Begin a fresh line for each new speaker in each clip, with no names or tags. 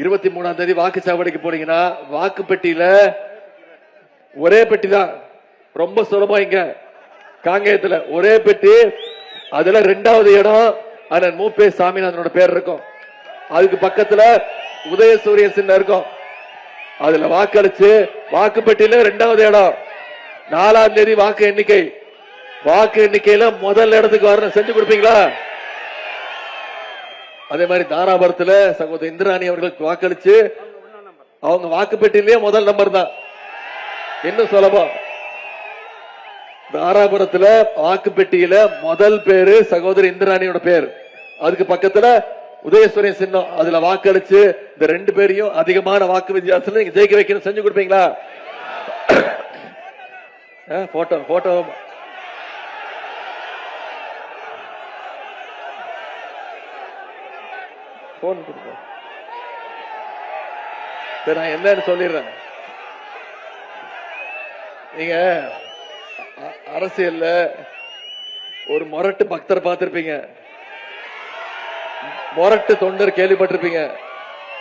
23ஆம் தேதி வாக்குச்சாவடிக்கு போனீங்கன்னா வாக்கு பெட்டியில ஒரே பெட்டி தான், ரொம்ப சுலபம். இங்க காங்கேயத்துல ஒரே பெட்டி, அதுல 2வது இடம் அண்ணன் மூப்பே சாமிநாதனோட பேர் இருக்கும். அதுக்கு பக்கத்துல உதயசூரியன் சின்னம் இருக்கும். அதுல வாக்களிச்சு வாக்கு பெட்டியில 2வது இடம். 4ஆம் தேதி வாக்கு எண்ணிக்கையில முதல் இடத்துக்கு வரணும். செஞ்சு கொடுப்பீங்களா? அதே மாதிரி தாராபுரத்துல சகோதரி இந்திராணி அவர்களுக்கு வாக்களிச்சு அவங்க வாக்கு பெட்டியிலேயே முதல் நம்பர் தான். இன்னும் சுலபம். தாராபுரத்துல வாக்கு பெட்டியில முதல் பேரு சகோதரி இந்திராணியோட பேர், அதுக்கு பக்கத்துல உதயசூரியன் சின்னம். அதுல வாக்களிச்சு இந்த 2 பேரையும் அதிகமான வாக்கு வித்தியாசத்துல நீங்க ஜெயிக்க வைக்கணும். செஞ்சு கொடுப்பீங்களா? போட்டோ போன் கொடுங்க. நான் என்னன்னு சொல்லிடுறேன். நீங்க அரசியல்ல ஒரு மொரட்டு பக்தரை பார்த்திருப்பீங்க, மொரட்டு தொண்டர் கேள்விப்பட்டிருப்பீங்க.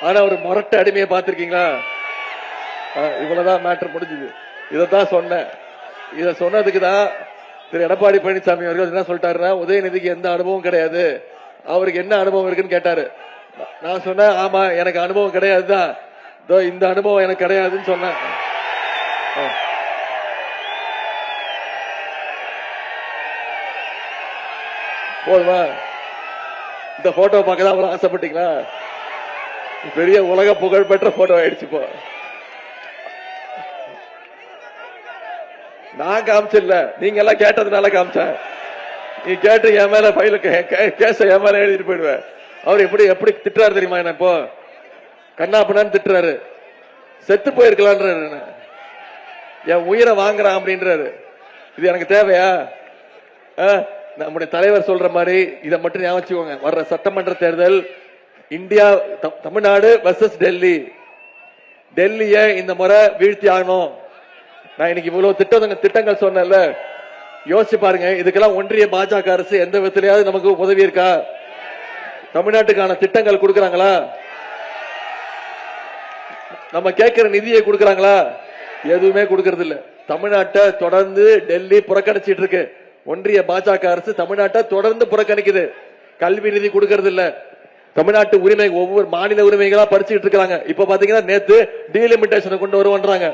ஆனா ஒரு மொரட்டு அடிமையை பார்த்திருக்கீங்களா? இவ்வளவுதான் மேட்டர் முடிஞ்சது. இதைத்தான் சொன்னேன். இதை சொன்னதுக்கு தான் திரு எடப்பாடி பழனிசாமி அவர்கள் என்ன சொல்லிட்டாருன்னா, உதயநிதிக்கு எந்த அனுபவம் கிடையாது, அவருக்கு என்ன அனுபவம் இருக்குன்னு கேட்டாரு. நான் சொன்னேன், ஆமா எனக்கு அனுபவம் கிடையாதுதான், இந்த அனுபவம் எனக்கு கிடையாதுன்னு சொன்னேன். போதுமா? இந்த போட்டோ பார்க்க தான் அவர் ஆசைப்பட்டீங்களா? பெரிய உலக புகழ் பெற்ற போட்டோ ஆயிடுச்சு. இப்போ நான் காமிச்சில்ல, நீங்க எல்லாம் கேட்டதுனால காமிச்சேன். நீ கேட்டு என் மேல ஃபைல கேஸ என் மேல எழுதிட்டு போயிடுவேன். அவர் எப்படி எப்படி திட்டுறாரு தெரியுமா? என்ன இப்போ கண்ணாப்பண்ணான்னு திட்டுறாரு. செத்து போயிருக்கலான்றாரு, என் உயிரை வாங்குறான் அப்படின்றாரு. இது எனக்கு தேவையா? நம்முடைய தலைவர் சொல்ற மாதிரி இதை மட்டும் ஞாபகம் வச்சுக்கோங்க. வர்ற சட்டமன்ற தேர்தல் இந்தியா தமிழ்நாடு வெர்சஸ் டெல்லி. டெல்லிய இந்த முறை வீழ்த்தி ஆகணும். நான் இன்னைக்கு இவ்வளவு திட்டங்கள் சொன்னேன்ல, யோசிச்சு பாருங்க. இதுக்கெல்லாம் ஒன்றிய பாஜக அரசு எந்த விதத்திலேயாவது நமக்கு உதவி இருக்கா? தமிழ்நாட்டுக்கான திட்டங்கள் கொடுக்கறாங்களா? நம்ம கேட்கிற நிதியை கொடுக்கறாங்களா? எதுவுமே கொடுக்கறது இல்ல. தமிழ்நாட்டை தொடர்ந்து டெல்லி புறக்கணிச்சிட்டு இருக்கு. ஒன்றிய பாஜக அரசு தமிழ்நாட்டை தொடர்ந்து புறக்கணிக்குது. கல்வி நிதி கொடுக்கறது இல்ல. தமிழ்நாட்டு உரிமை ஒவ்வொரு மாநில உரிமைகளா படிச்சுட்டு இருக்காங்க. இப்ப பாத்தீங்கன்னா நேத்து டீலிமிட்டேஷனை கொண்டு வருவாங்க.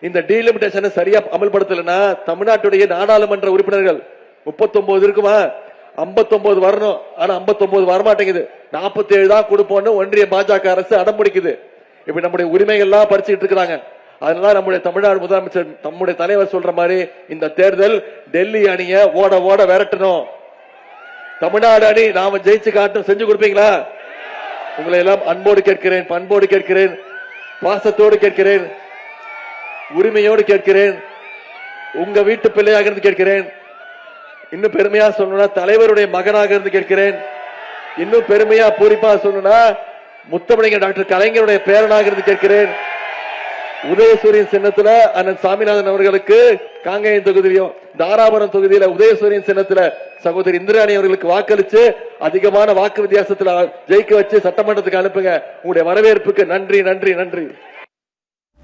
இந்த டீலிமிட்டேஷனை சரியா அமல்படுத்தலன்னா தமிழ்நாட்டுடைய நாடாளுமன்ற உறுப்பினர்கள் 39 இருக்குமா, 59 வரணும். ஆனா 59 வரமாட்டேங்குது. 47 தான் கொடுப்போம்னு ஒன்றிய பாஜக அரசு அடம்பிடிக்குது. இப்ப நம்முடைய உரிமைகள்லாம் படிச்சுட்டு இருக்காங்க. அதனால நம்முடைய தமிழ்நாடு முதலமைச்சர் நம்முடைய தலைவர் சொல்ற மாதிரி இந்த தேர்தல் டெல்லி அணிய ஓட ஓட விரட்டணும். தமிழ்நாடு அணி நாம ஜெயிச்சு காட்டும். செஞ்சு கொடுப்பீங்களா? உங்களை எல்லாம் அன்போடு கேட்கிறேன், பண்போடு கேட்கிறேன், பாசத்தோடு கேட்கிறேன், உரிமையோடு கேட்கிறேன், உங்க வீட்டு பிள்ளையாக இருந்து கேட்கிறேன். இன்னும் பெருமையா சொல்லணும்னா தலைவருடைய மகனாக இருந்து கேட்கிறேன். இன்னும் பெருமையா பூரிப்பா சொல்லணும்னா முத்தமிழர் டாக்டர் கலைஞருடைய பேரனாக இருந்து கேட்கிறேன். உதயசூரியன் சின்னத்துல அண்ணன் சாமிநாதன் அவர்களுக்கு காங்கேயம் தொகுதியிலும் தாராபுரம் தொகுதியில உதயசூரியன் சின்னத்துல சகோதரி இந்திராணி அவர்களுக்கு வாக்களிச்சு அதிகமான வாக்கு வித்தியாசத்துல ஜெயிக்க வச்சு சட்டமன்றத்துக்கு அனுப்புங்க. உங்களுடைய வரவேற்புக்கு நன்றி நன்றி நன்றி.